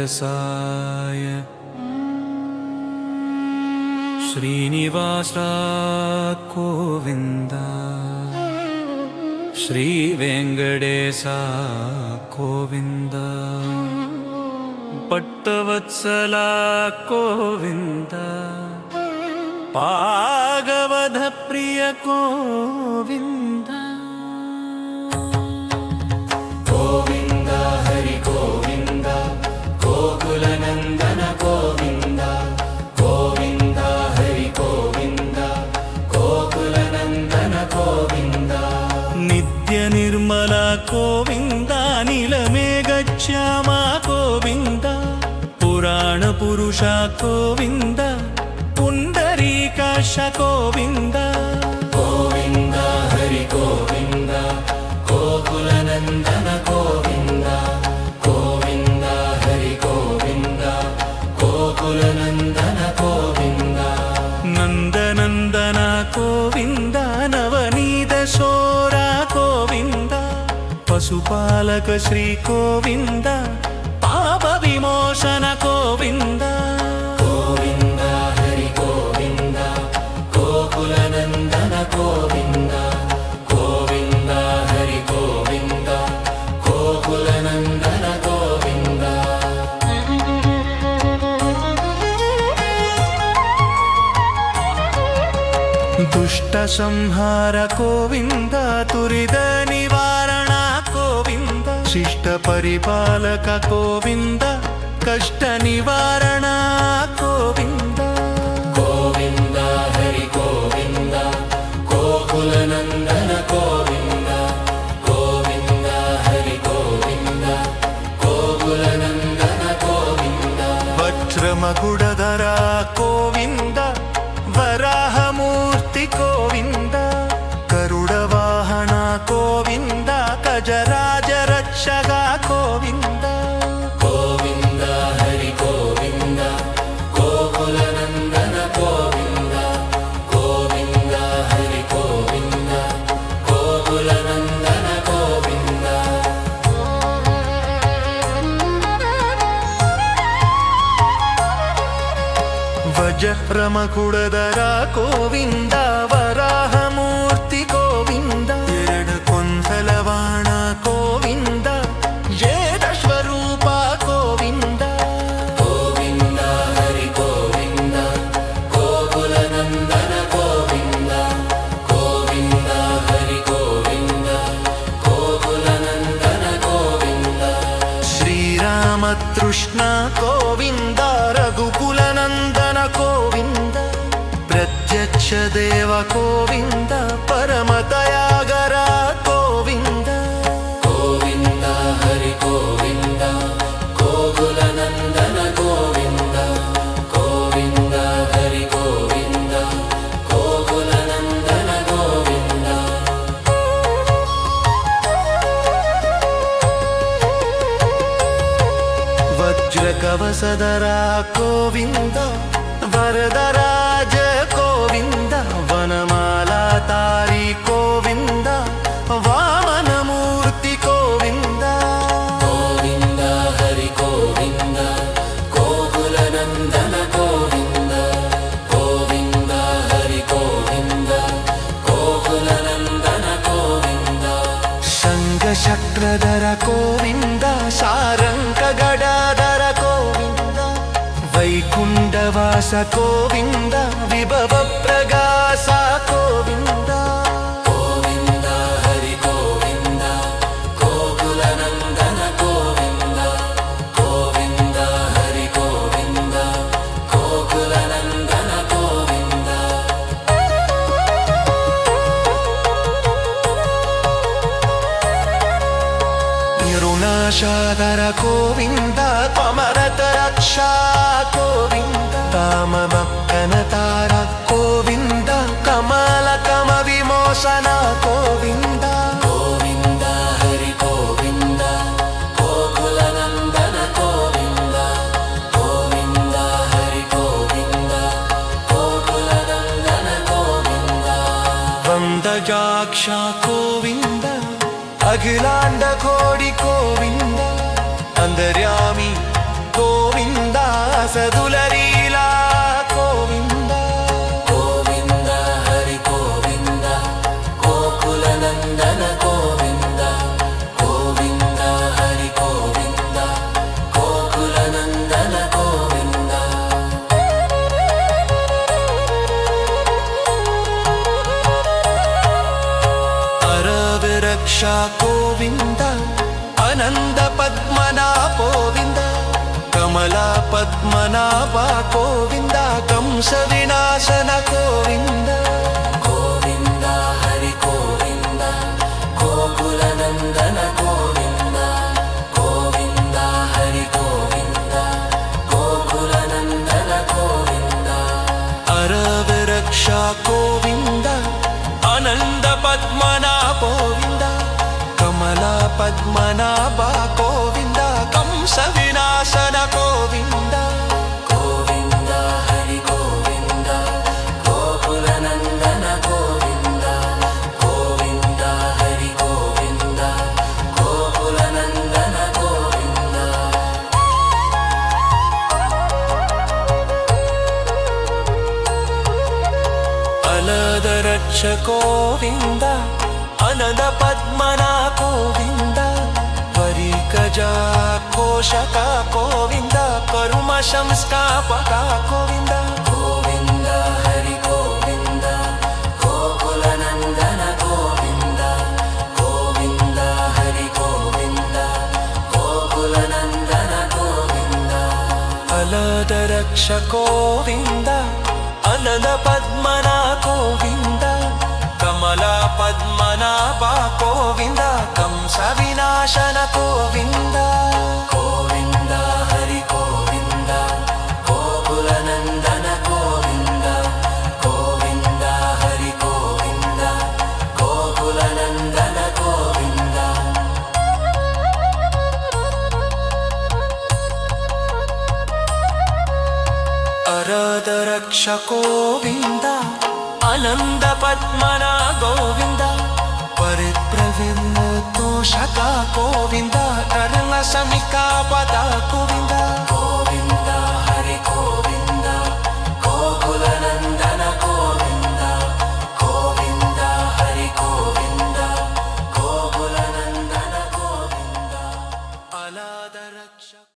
वेङ्कटेशाय श्रीनिवास गोविन्द श्रीवेङ्कटेश गोविन्द पट्टवत्सला गोविन्द भागवतप्रिय गोविन्द गोविन्द हरि गोविन्द गोकुलनन्दन गोविन्द गोविन्द हरि गोविन्द गोकुलनन्दन गोविन्द नित्यनिर्मल गोविन्द नीलमेघश्यामा गोविन्द पुराणपुरुष गोविन्द पुण्डरीकाक्ष गोविन्द गोविन्द हरि गोविन्द गोकुलनन्दन गोविन्द गोविन्द हरि गोविन्द गोकुलनन्दन गोविन्द नन्दनन्दन गोविन्द नवनीत शोरा गोविन्द पशुपालक श्री गोविन्द पाप विमोचन गोविन्द गोविन्द हरि गोविन्द गोकुलनन्दन गोविन्द गोविन्द हरि गोविन्द गोकुलनन्दन गोविन्द दुष्ट संहार गोविन्द तुरित निवारण गोविन्द शिष्ट परिपालक गोविन्द कष्ट निवारण गोविन्द गोविन्द हरि गोविन्द गोकुलनन्दन गोविन्द गोविन्द हरि गोविन्द गोकुलनन्दन गोविन्द वज्रमकुडधर गोविन्द वराहमूर्ति गोविन्द गरुडवाहन गोविन्द गजराज रक्षक गोविन्द गोविन्द हरि गोविन्द गोकुलनन्दन गोविन्द गोविन्द हरि गोविन्द गोकुलनन्दन गोविन्द वज्रमकुडधर गोविन्द वराहमूर्ति गोविन्द ಕೊಂದಲವಾಣ ಗೋವಿಂದ ಜೇಡ ಸ್ವರೂಪ ಗೋವಿಂದ ಗೋವಿಂದ ಹರಿ ಗೋವಿಂದ ಗೋಕುಲನಂದನ ಗೋವಿಂದ ಗೋವಿಂದ ಹರಿ ಗೋವಿಂದ ಗೋಕುಲನಂದನ ಗೋವಿಂದ ಶ್ರೀರಾಮಕೃಷ್ಣ ಗೋವಿಂದ ರಘುಕುಲನಂದನ ಗೋವಿಂದ ಪ್ರತ್ಯಕ್ಷ ದೇವ ಗೋವಿಂದ ಪರಮ ದಯಾಗರ ಗೋವಿಂದ ಗೋವಿಂದ ಹರಿ ಗೋವಿಂದ ಗೋಕುಲನಂದನ ಗೋವಿಂದ ಗೋವಿಂದ ಹರಿ ಗೋವಿಂದ ಗೋಕುಲನಂದನ ಗೋವಿಂದ ವಜ್ರಕವಸಧರ ಗೋವಿಂದ ವರದರಾಜ ಗೋವಿಂದ ವನಮಾಲಾತಾರಿ ಗೋವಿಂದ ವಾಮನಮೂರ್ತಿ ಗೋವಿಂದ ಗೋವಿಂದ ಹರಿ ಗೋವಿಂದ ಗೋಕುಲನಂದನ ಗೋವಿಂದ ಗೋವಿಂದ ಹರಿ ಗೋವಿಂದ ಗೋಕುಲನಂದನ ಗೋವಿಂದ ಶಂಖಚಕ್ರಧರ ಗೋವಿಂದ ಸಾರಂಗ ಗದಾಧರ ಗೋವಿಂದ ವೈಕುಂಠವಾಸ ಗೋವಿಂದ ವಿಭವ ಪ್ರಗಾಸ ಗೋವಿಂದ ಗೋವಿಂದ ಹರಿ ಗೋವಿಂದ ಗೋಕುಲನಂದನ ಗೋವಿಂದ ಗೋವಿಂದ ಹರಿ ಗೋವಿಂದ ಗೋಕುಲನಂದನ ಗೋವಿಂದ ನಿರುನಾಶಾಧರ ಗೋವಿಂದ ಪಮರತ ರಕ್ಷಾ ಗೋವಿಂದ ಕಾಮಮಕ್ಕನತಾರ ಗೋವಿಂದ ಕಮಲ ಕಮ ವಿಮೋಚನ ಗೋವಿಂದ ಗೋವಿಂದ ಹರಿ ಗೋವಿಂದ ಗೋಕುಲನಂದನ ಗೋವಿಂದ ಗೋವಿಂದ ಹರಿ ಗೋವಿಂದ ಗೋಕುಲನಂದನ ಗೋವಿಂದ ವಂದಜಾಕ್ಷ ಗೋವಿಂದ ಅಖಿಲಾಂಡ ಕೋಡಿ ಗೋವಿಂದ अंतर्यामी ಆನಂದ ಪದ್ಮನಾಭ ಗೋವಿಂದ ಕಮಲಾ ಪದ್ಮನಾಭ ಗೋವಿಂದ ಕಂಸ ವಿನಾಶನ ಗೋವಿಂದ ಗೋವಿಂದ ಹರಿ ಗೋವಿಂದ ಗೋಕುಲ ನಂದನ ಗೋವಿಂದ ಗೋವಿಂದ ಹರಿ ಗೋವಿಂದ ಗೋಕುಲ ನಂದನ ಗೋವಿಂದ ಅರವ ರಕ್ಷಾ ಗೋವಿಂದ ಆನಂದ ಪದ್ಮನಾಭ ಗೋವಿಂದ ಕಮಲಾ ಪದ್ಮನಾಭ ಗೋವಿಂದ ಕಂಸ ವಿನಾಶನ ಗೋವಿಂದ ಗೋವಿಂದ ಹರಿ ಗೋವಿಂದ ಗೋಕುಲ ನಂದನ ಗೋವಿಂದ ಗೋವಿಂದ ಹರಿ ಗೋವಿಂದ ಗೋಕುಲ ನಂದನ ಗೋವಿಂದ ಅಲದ ರಕ್ಷ ಗೋವಿಂದ ಅನದ ಪದ್ಮನ ಗೋವಿಂದ ಪರಿಕಜ ಪೋಷಕ ಗೋವಿಂದ ಕರುಮ ಸಂಸ್ಥಾಪಕ ಗೋವಿಂದ ಗೋವಿಂದ ಹರಿ ಗೋವಿಂದ ಗೋಕುಲ ನಂದನ ಗೋವಿಂದ ಗೋವಿಂದ ಹರಿ ಗೋವಿಂದ ಗೋಕುಲ ನಂದನ ಗೋವಿಂದ ಅಲದ ರಕ್ಷ ಗೋವಿಂದ ಅನದ ಪದ್ಮನ ಗೋವಿಂದ ಕಮಲಾ ಪದ್ಮನಾಭ ಗೋವಿಂದ ಕಂಸ ವಿನಾಶನ ಗೋವಿಂದ ಗೋವಿಂದ ಹರಿ ಗೋವಿಂದ ಗೋಕುಲ ನಂದನ ಗೋವಿಂದ ಗೋವಿಂದ ಹರಿ ಗೋವಿಂದ ಗೋಕುಲ ನಂದನ ಗೋವಿಂದ ಅರದ ರಕ್ಷ ಗೋವಿಂದ ಆನಂದ ಪದ್ಮನ ಗೋವಿಂದ ಪರಿಪ್ರವಿನ್ನ ತೋಷಕ ಗೋವಿಂದ ಕರ್ಣ ಸಮಿಕಾ ಪದ ಗೋವಿಂದ ಗೋವಿಂದ